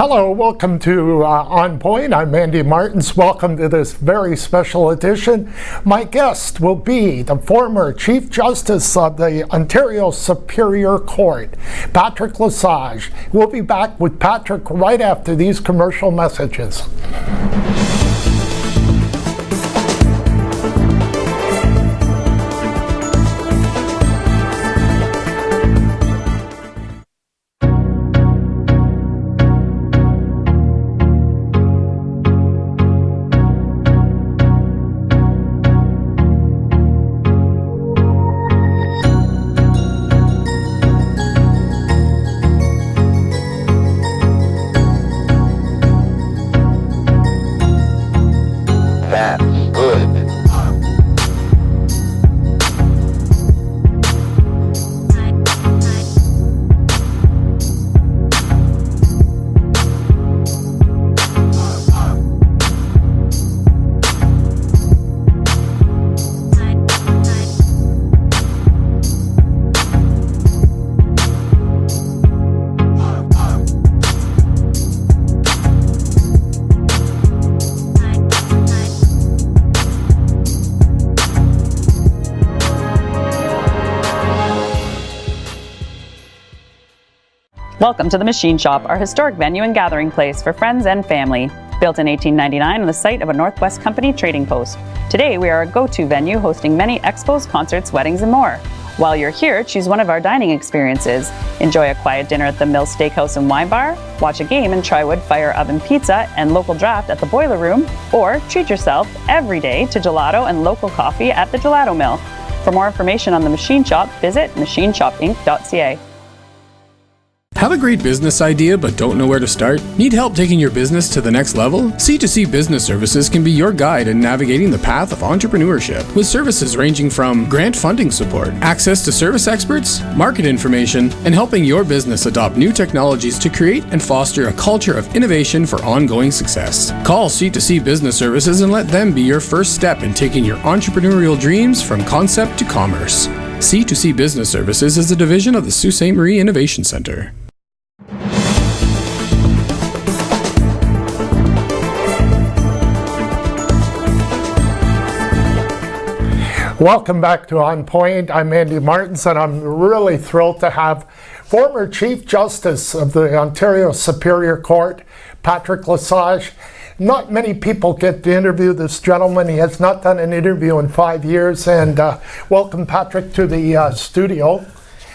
Hello, welcome to ONNPoint. I'm Andy Martins. Welcome to this very special edition. My guest will be the former Chief Justice of the Ontario Superior Court, Patrick Lesage. We'll be back with Patrick right after these commercial messages. Welcome to the Machine Shop, our historic venue and gathering place for friends and family. Built in 1899 on the site of a Northwest Company trading post. Today we are a go-to venue hosting many expos, concerts, weddings, and more. While you're here, choose one of our dining experiences. Enjoy a quiet dinner at the Mill Steakhouse and Wine Bar, watch a game and try wood fire oven pizza and local draft at the Boiler Room, or treat yourself every day to gelato and local coffee at the Gelato Mill. For more information on the Machine Shop, visit machineshopinc.ca. Have a great business idea but don't know where to start? Need help taking your business to the next level? C2C Business Services can be your guide in navigating the path of entrepreneurship, with services ranging from grant funding support, access to service experts, market information, and helping your business adopt new technologies to create and foster a culture of innovation for ongoing success. Call C2C Business Services and let them be your first step in taking your entrepreneurial dreams from concept to commerce. C2C Business Services is a division of the Sault Ste. Marie Innovation Centre. Welcome back to ONNPoint. I'm Andy Martins, and I'm really thrilled to have former Chief Justice of the Ontario Superior Court, Patrick Lesage. Not many people get to interview this gentleman. He has not done an interview in 5 years. And welcome, Patrick, to the studio.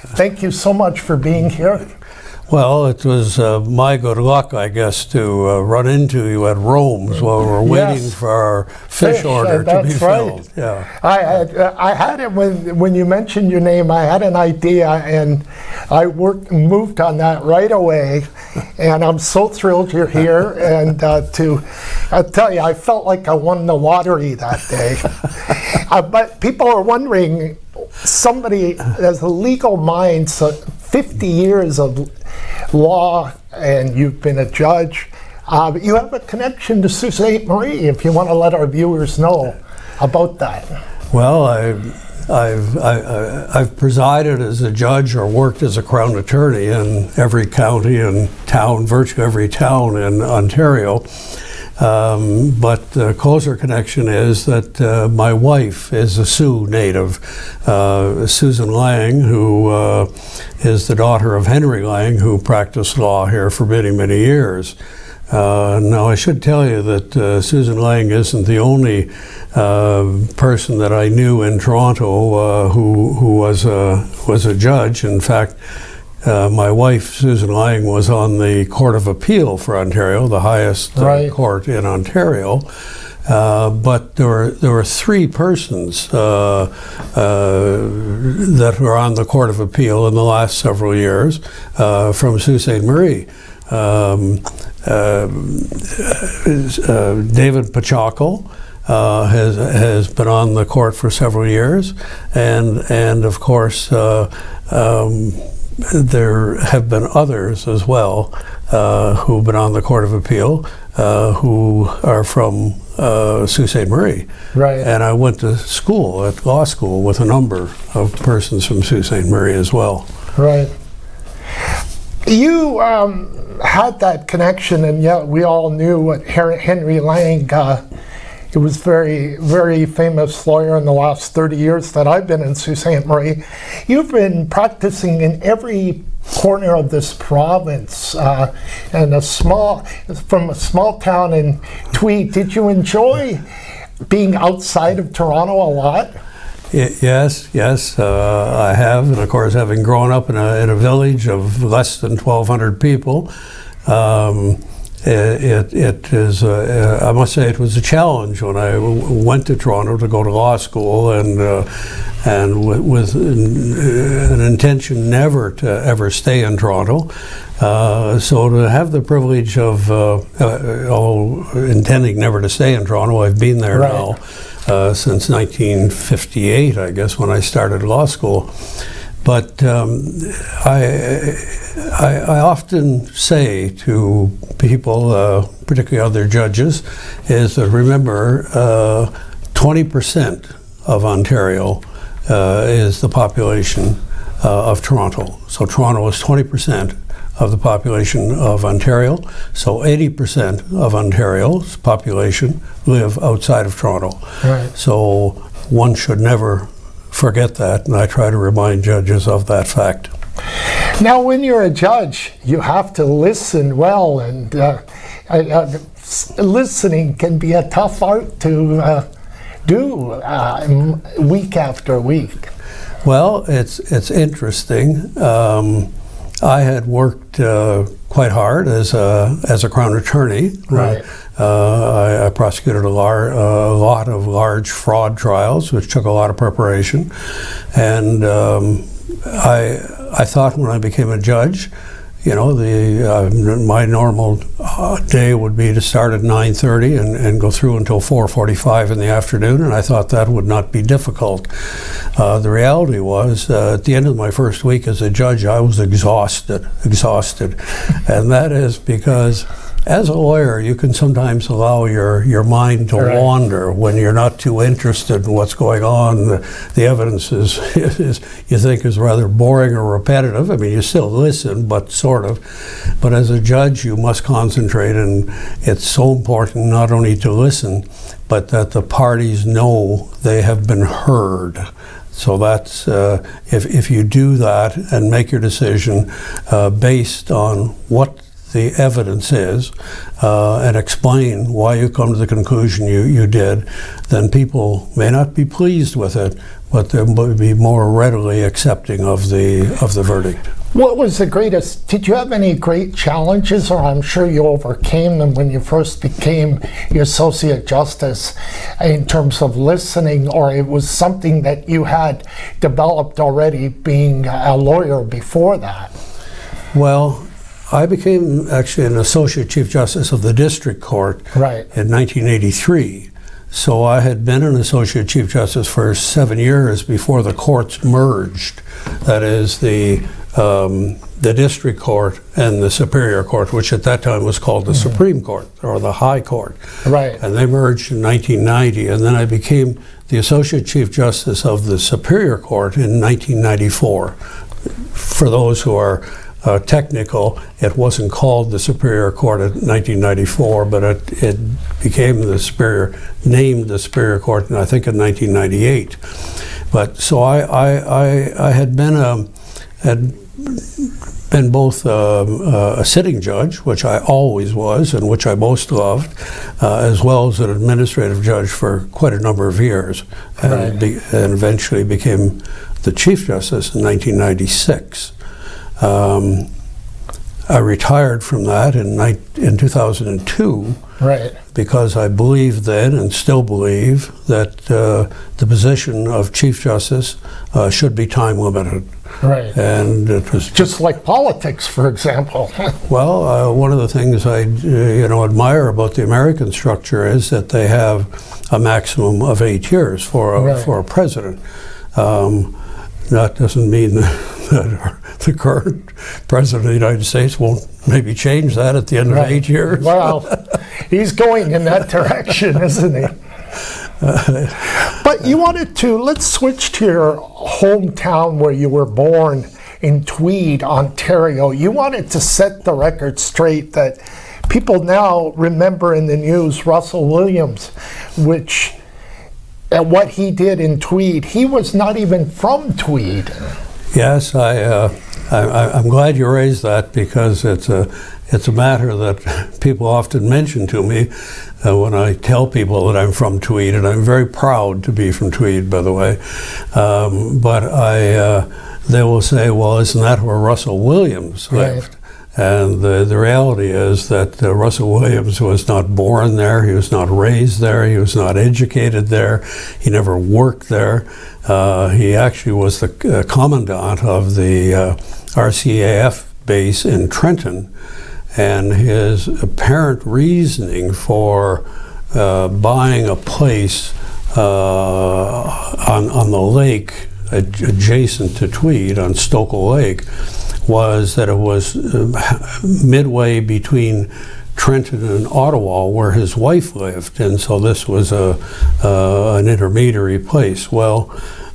Thank you so much for being here. Well, it was my good luck, I guess, to run into you at Rome's while we were waiting for our fish order to be filled. Yeah. I had it when you mentioned your name. I had an idea, and I moved on that right away. And I'm so thrilled you're here. And I tell you, I felt like I won the lottery that day. But people are wondering, somebody has a legal mind, so 50 years of law, and you've been a judge. You have a connection to Sault Ste. Marie, if you want to let our viewers know about that. Well, I've presided as a judge or worked as a Crown Attorney in every county and town, virtually every town in Ontario. But the closer connection is that my wife is a Sioux native, Susan Lang, who is the daughter of Henry Lang, who practiced law here for many, many years. Now, I should tell you that Susan Lang isn't the only person that I knew in Toronto who was a judge. In fact, my wife, Susan Lang, was on the Court of Appeal for Ontario, the highest court in Ontario. But there were three persons that were on the Court of Appeal in the last several years from Sault Ste. Marie. David Pachaco has been on the court for several years, and of course there have been others as well who've been on the Court of Appeal who are from Sault Ste. Marie. Right. And I went to school, at law school, with a number of persons from Sault Ste. Marie as well. Right. You had that connection, and yet we all knew what Henry Lang. He was very, very famous lawyer in the last 30 years that I've been in Sault Ste. Marie. You've been practicing in every corner of this province, and from a small town in Tweed. Did you enjoy being outside of Toronto a lot? Yes, I have, and of course, having grown up in a village of less than 1,200 people, it is. I must say, it was a challenge when I went to Toronto to go to law school, and with an intention never to ever stay in Toronto. So to have the privilege of, intending never to stay in Toronto, I've been there now. Since 1958, I guess, when I started law school. But I often say to people, particularly other judges, is that remember, 20% of Ontario is the population of Toronto. So Toronto is 20% of the population of Ontario. So 80% of Ontario's population live outside of Toronto. Right. So one should never forget that, and I try to remind judges of that fact. Now, when you're a judge, you have to listen well, and listening can be a tough art to do week after week. Well, it's interesting. I had worked quite hard as a Crown Attorney. Right. I prosecuted a lot of large fraud trials, which took a lot of preparation, and I thought when I became a judge, my normal day would be to start at 9:30 and go through until 4:45 in the afternoon, and I thought that would not be difficult. The reality was, at the end of my first week as a judge, I was exhausted, and that is because as a lawyer, you can sometimes allow your mind to wander when you're not too interested in what's going on. The evidence is you think is rather boring or repetitive. I mean, you still listen, but sort of. But as a judge, you must concentrate, and it's so important not only to listen, but that the parties know they have been heard. So that's if you do that and make your decision based on what the evidence is, and explain why you come to the conclusion you did, then people may not be pleased with it, but they'll be more readily accepting of the verdict. What was the greatest? Did you have any great challenges, or I'm sure you overcame them when you first became the Associate Justice, in terms of listening, or it was something that you had developed already being a lawyer before that? Well, I became actually an Associate Chief Justice of the District Court in 1983. So I had been an Associate Chief Justice for 7 years before the courts merged. That is, the District Court and the Superior Court, which at that time was called the Supreme Court, or the High Court. Right. And they merged in 1990, and then I became the Associate Chief Justice of the Superior Court in 1994. For those who are technical, it wasn't called the Superior Court in 1994, but it became named the Superior Court, I think, in 1998. But so I had been both a sitting judge, which I always was and which I most loved, as well as an administrative judge for quite a number of years, and eventually became the Chief Justice in 1996. I retired from that in 2002, because I believed then and still believe that the position of Chief Justice should be time limited. Right. And it was just like politics, for example. Well, one of the things I admire about the American structure is that they have a maximum of 8 years for a president. That doesn't mean that the current president of the United States won't maybe change that at the end of 8 years. Well, he's going in that direction, isn't he? But you wanted to, let's switch to your hometown where you were born. in Tweed, Ontario. You wanted to set the record straight that people now remember in the news Russell Williams, which at what he did in Tweed. He was not even from Tweed. Yes, I'm glad you raised that, because it's a matter that people often mention to me when I tell people that I'm from Tweed, and I'm very proud to be from Tweed, by the way. But they will say, well, isn't that where Russell Williams lived? Right. And the reality is that Russell Williams was not born there, he was not raised there, he was not educated there, he never worked there. He actually was the commandant of the RCAF base in Trenton, and his apparent reasoning for buying a place on the lake adjacent to Tweed, on Stokel Lake, was that it was midway between Trenton and Ottawa, where his wife lived, and so this was an intermediary place. Well,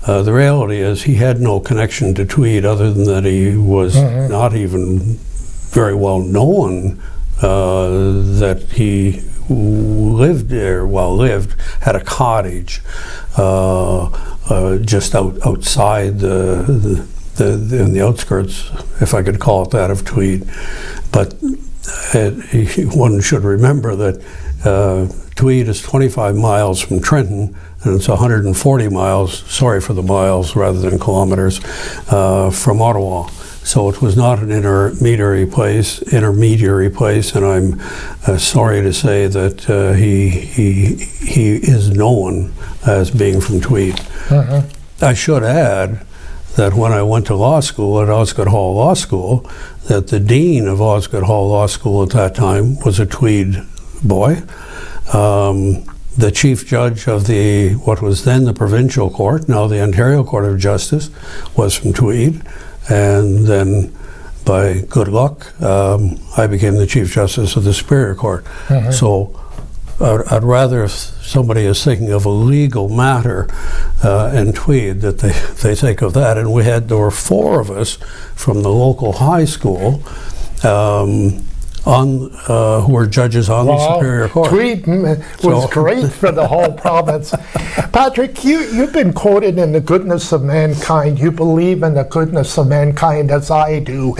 the reality is he had no connection to Tweed, other than that he was not even very well known that he lived there, had a cottage just outside in the outskirts, if I could call it that, of Tweed. But one should remember that Tweed is 25 miles from Trenton, and it's 140 miles, sorry for the miles rather than kilometers, from Ottawa. So it was not an intermediary place, and I'm sorry to say that he is known as being from Tweed. I should add that when I went to law school at Osgoode Hall Law School, that the dean of Osgoode Hall Law School at that time was a Tweed boy. The chief judge of what was then the provincial court, now the Ontario Court of Justice, was from Tweed. And then, by good luck, I became the Chief Justice of the Superior Court. So I'd rather, if somebody is thinking of a legal matter in Tweed, that they think of that. And there were 4 of us from the local high school who were judges on the Superior Court. Tweed was great for the whole province. Patrick, you've been quoted in the goodness of mankind. You believe in the goodness of mankind as I do.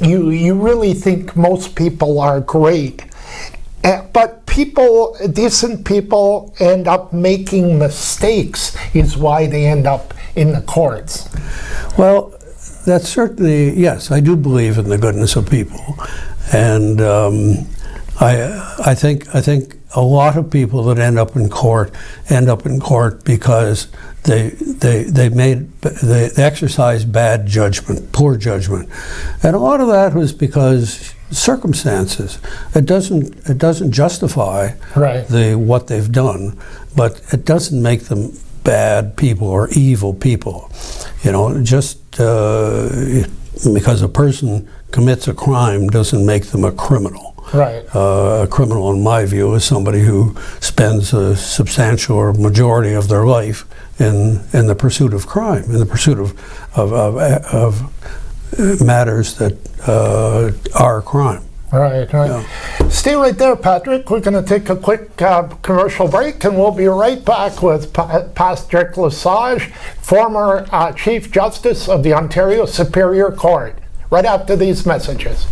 You really think most people are great. But decent people end up making mistakes, is why they end up in the courts. Well, that's certainly, yes, I do believe in the goodness of people. And I think a lot of people that end up in court because they exercise bad judgment, poor judgment, and a lot of that was because circumstances. It doesn't justify what they've done, but it doesn't make them bad people or evil people. Just because a person commits a crime doesn't make them a criminal. Right. A criminal, in my view, is somebody who spends a substantial or majority of their life in the pursuit of crime, in the pursuit of matters that are crime. Right. Yeah. Stay right there, Patrick. We're going to take a quick commercial break, and we'll be right back with Patrick Lesage, former Chief Justice of the Ontario Superior Court, right after these messages.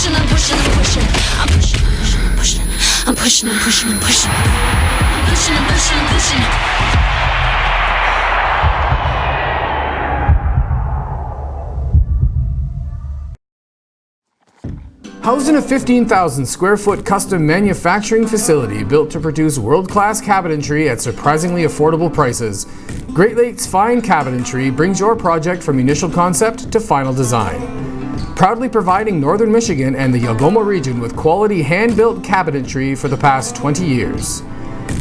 pushing, I'm pushing, I'm pushing, I'm pushing, I'm pushing, I'm pushing, I'm pushing, I'm pushing, I'm pushing, I'm pushing, I'm pushing. Housed in a 15,000 square foot custom manufacturing facility built to produce world-class cabinetry at surprisingly affordable prices, Great Lakes Fine Cabinetry brings your project from initial concept to final design. Proudly providing Northern Michigan and the Algoma region with quality hand-built cabinetry for the past 20 years.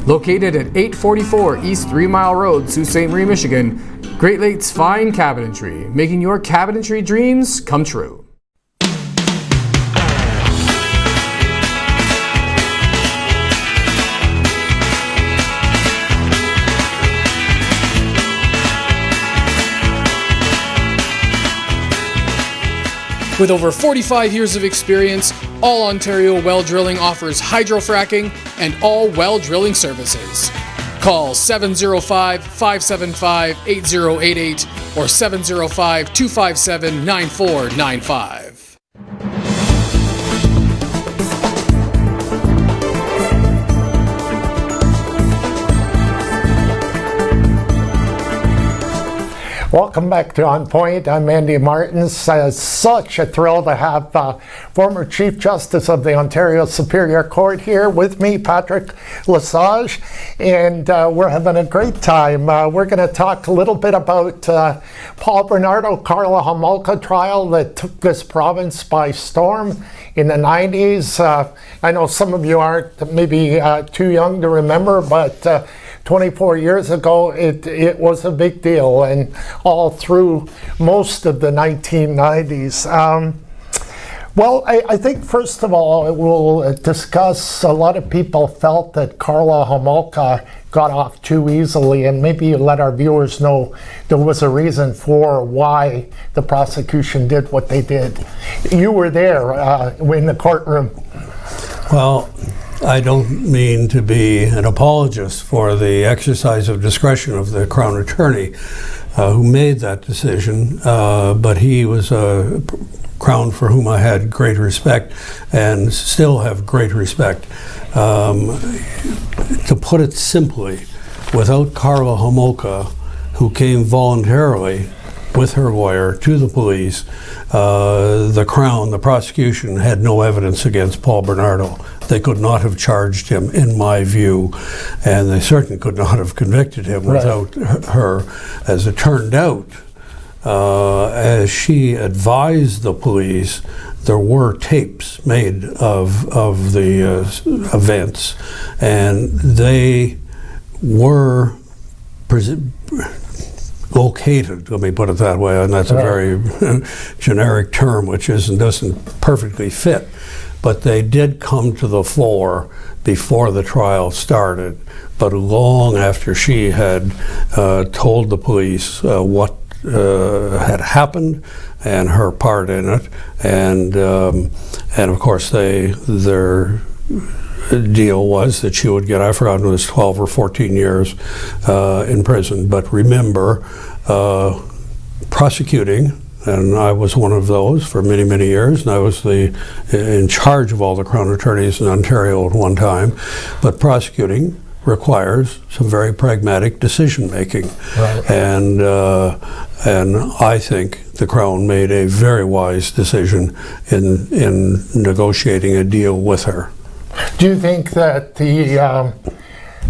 Located at 844 East 3 Mile Road, Sault Ste. Marie, Michigan, Great Lakes Fine Cabinetry, making your cabinetry dreams come true. With over 45 years of experience, All Ontario Well Drilling offers hydrofracking and all well drilling services. Call 705-575-8088 or 705-257-9495. Welcome back to On Point. I'm Andy Martins. Such a thrill to have former Chief Justice of the Ontario Superior Court here with me, Patrick Lesage, and we're having a great time. We're going to talk a little bit about Paul Bernardo, Carla Homolka trial that took this province by storm in the 90s. I know some of you aren't maybe too young to remember, but 24 years ago, it was a big deal, and all through most of the 1990s. Well, I think first of all, we'll discuss, a lot of people felt that Carla Homolka got off too easily, and maybe let our viewers know there was a reason for why the prosecution did what they did. You were there in the courtroom. Well, I don't mean to be an apologist for the exercise of discretion of the Crown Attorney who made that decision, but he was a Crown for whom I had great respect and still have great respect. To put it simply, without Carla Homolka, who came voluntarily with her lawyer to the police, the Crown, the prosecution, had no evidence against Paul Bernardo. They could not have charged him, in my view, and they certainly could not have convicted him without her. As it turned out, as she advised the police, there were tapes made of the events, and they were located, let me put it that way, and that's a very generic term which doesn't perfectly fit, but they did come to the fore before the trial started, but long after she had told the police what had happened and her part in it, and of course their deal was that she would get, I forgot, it was 12 or 14 years in prison. But remember, prosecuting, and I was one of those for many, many years, and I was in charge of all the Crown Attorneys in Ontario at one time, but prosecuting requires some very pragmatic decision making. And I think the Crown made a very wise decision in negotiating a deal with her. Do you think that the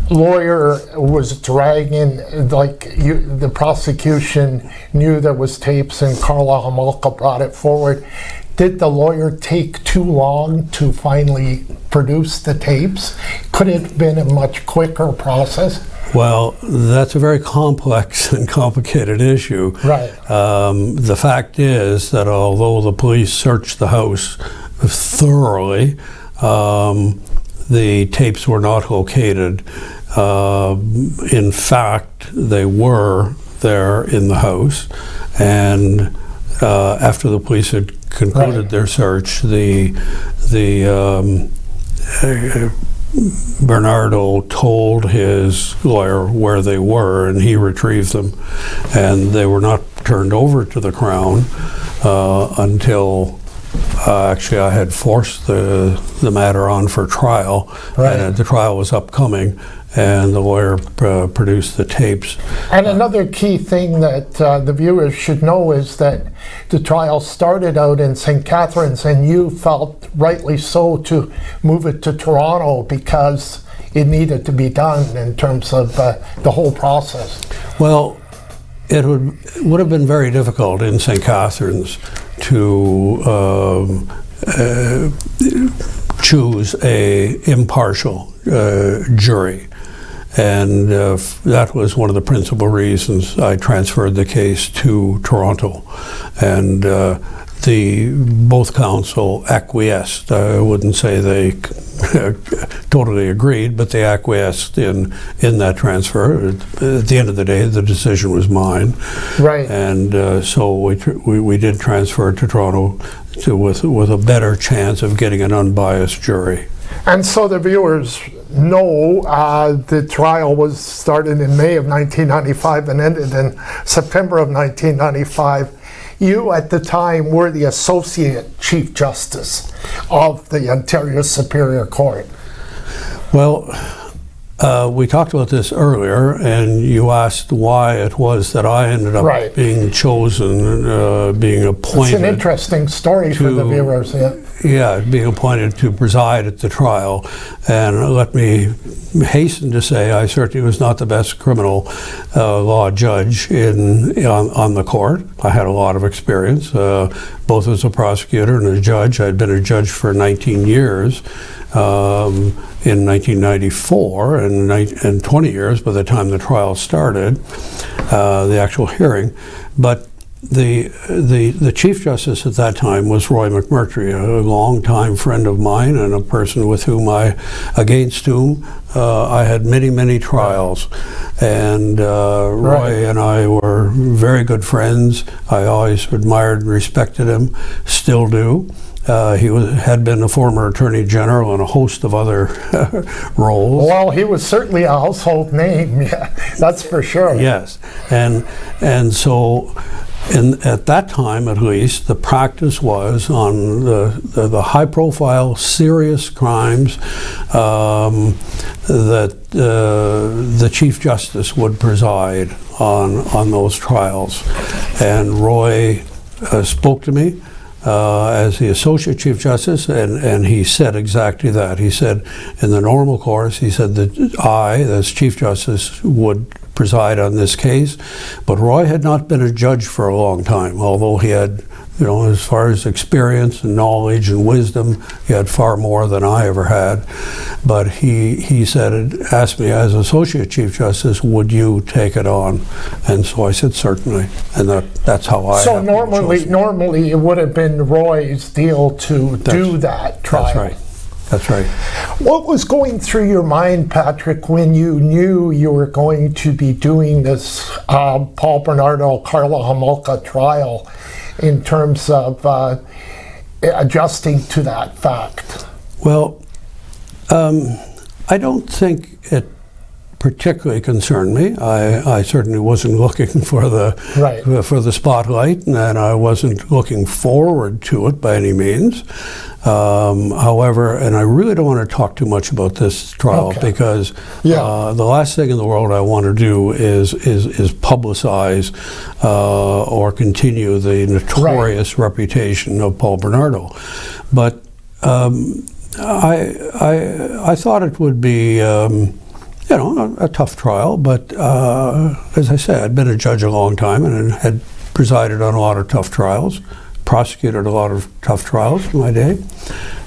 lawyer was dragging, the prosecution knew there was tapes and Carla Homolka brought it forward? Did the lawyer take too long to finally produce the tapes? Could it have been a much quicker process? Well, that's a very complex and complicated issue. The fact is that although the police searched the house thoroughly, the tapes were not located. In fact, they were there in the house, and after the police had concluded their search, the Bernardo told his lawyer where they were, and he retrieved them, and they were not turned over to the Crown until actually I had forced the matter on for trial, Right. and the trial was upcoming, and the lawyer produced the tapes. And another key thing that the viewers should know is that the trial started out in St. Catharines, and you felt rightly so to move it to Toronto because it needed to be done in terms of the whole process. Well, it would have been very difficult in St. Catharines to choose a impartial jury. And that was one of the principal reasons I transferred the case to Toronto. And both counsel acquiesced. I wouldn't say they totally agreed, but they acquiesced in that transfer. At the end of the day, the decision was mine. Right. And so we did transfer to Toronto with a better chance of getting an unbiased jury. And so the viewers know the trial was started in May of 1995 and ended in September of 1995. You, at the time, were the Associate Chief Justice of the Ontario Superior Court. Well, we talked about this earlier, and you asked why it was that I ended up Right. being chosen, being appointed. It's an interesting story for the viewers. Yeah. Yeah, being appointed to preside at the trial. And let me hasten to say I certainly was not the best criminal law judge on the court. I had a lot of experience, both as a prosecutor and a judge. I'd been a judge for 19 years. In 1994 and 20 years by the time the trial started, the actual hearing. But the Chief Justice at that time was Roy McMurtry, a longtime friend of mine and a person with whom against whom I had many trials. And Roy and I were very good friends. I always admired and respected him, still do. He had been a former Attorney General and a host of other roles. Well, he was certainly a household name, yeah, that's for sure. Yes, and so at that time, at least, the practice was on the high-profile, serious crimes that the Chief Justice would preside on those trials. And Roy spoke to me as the Associate Chief Justice, and he said exactly that. He said, in the normal course, he said that I, as Chief Justice, would preside on this case, but Roy had not been a judge for a long time, although he had, as far as experience and knowledge and wisdom, he had far more than I ever had. But he asked me as Associate Chief Justice, would you take it on? And so I said, certainly. And that's how I. So normally it would have been Roy's deal to do that trial. That's right. That's right. What was going through your mind, Patrick, when you knew you were going to be doing this Paul Bernardo, Carla Homolka trial in terms of adjusting to that fact? Well, I don't think it particularly concerned me. I certainly wasn't looking for the spotlight, and I wasn't looking forward to it by any means. However, and I really don't want to talk too much about this trial because the last thing in the world I want to do is publicize or continue the notorious reputation of Paul Bernardo. But I thought it would be a tough trial, but as I said, I'd been a judge a long time and had presided on a lot of tough trials, prosecuted a lot of tough trials in my day.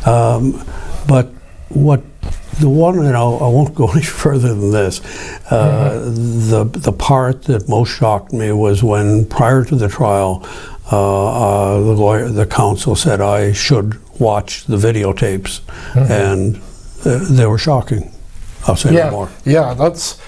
But I won't go any further than this. The part that most shocked me was when, prior to the trial, the counsel said I should watch the videotapes, and they were shocking. I'll say no more. Yeah, that's.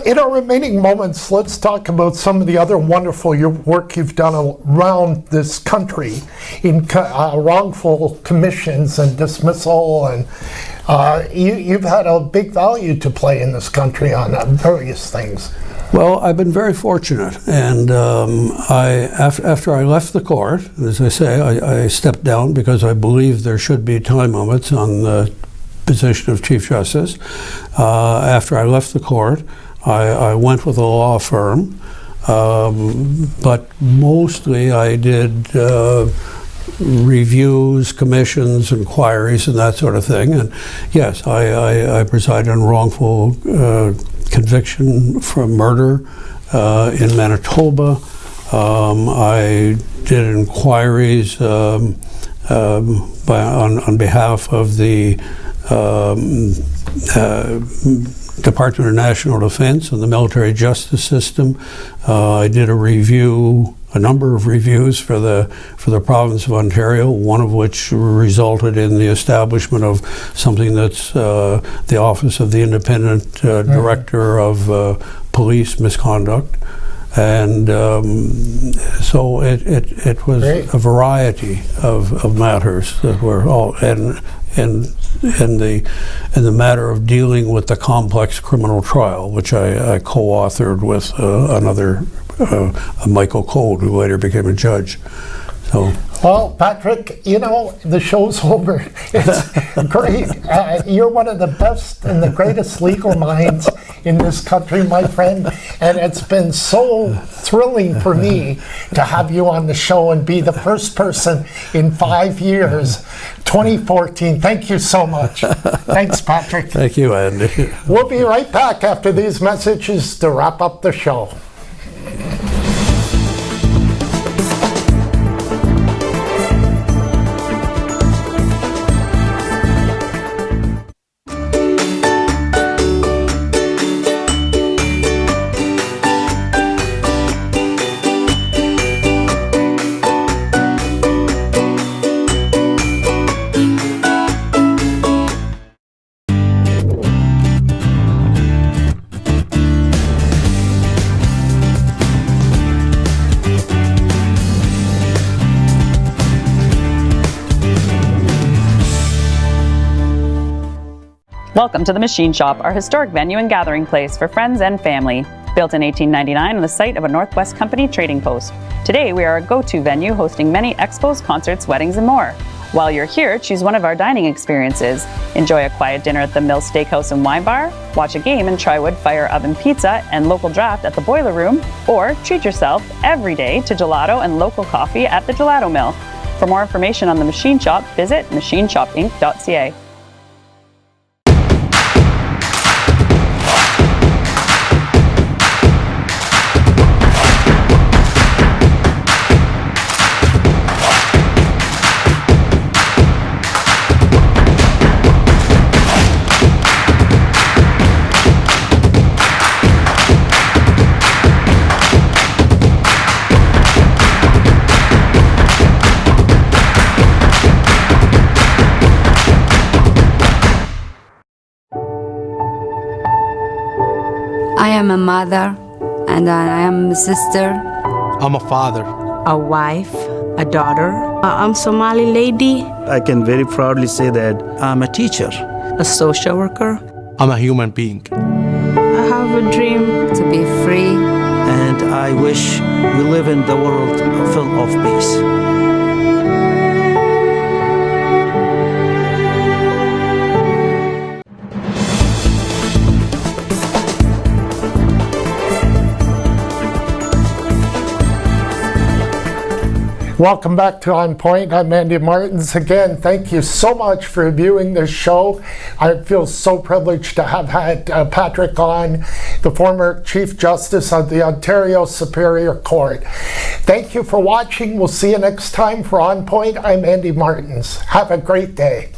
In our remaining moments, let's talk about some of the other wonderful work you've done around this country in wrongful commissions and dismissal, and you've had a big value to play in this country on various things. Well, I've been very fortunate, and after I left the court, as I say, I stepped down because I believe there should be time limits on the position of Chief Justice. After I left the court, I went with a law firm, but mostly I did reviews, commissions, inquiries, and that sort of thing. And yes, I presided on wrongful conviction for murder in Manitoba. I did inquiries on behalf of the Department of National Defense and the military justice system. I did a number of reviews for the province of Ontario, one of which resulted in the establishment of something that's the Office of the Independent Director of Police Misconduct. And so it was Great. a variety of matters that were all and the matter of dealing with the complex criminal trial, which I co-authored with another Michael Cole, who later became a judge. So. Well, Patrick, the show's over. It's great. You're one of the best and the greatest legal minds in this country, my friend. And it's been so thrilling for me to have you on the show and be the first person in 5 years, 2014. Thank you so much. Thanks, Patrick. Thank you, Andy. We'll be right back after these messages to wrap up the show. Welcome to the Machine Shop, our historic venue and gathering place for friends and family. Built in 1899 on the site of a Northwest Company trading post. Today we are a go-to venue hosting many expos, concerts, weddings, and more. While you're here, choose one of our dining experiences. Enjoy a quiet dinner at the Mill Steakhouse and Wine Bar, watch a game and try wood fire oven pizza and local draft at the Boiler Room, or treat yourself every day to gelato and local coffee at the Gelato Mill. For more information on the Machine Shop, visit machineshopinc.ca. I am a mother, and I am a sister. I'm a father. A wife, a daughter. I'm Somali lady. I can very proudly say that I'm a teacher. A social worker. I'm a human being. I have a dream To be free. And I wish we live in the world full of peace. Welcome back to On Point. I'm Andy Martins. Again, thank you so much for viewing this show. I feel so privileged to have had Patrick on, the former Chief Justice of the Ontario Superior Court. Thank you for watching. We'll see you next time for On Point. I'm Andy Martins. Have a great day.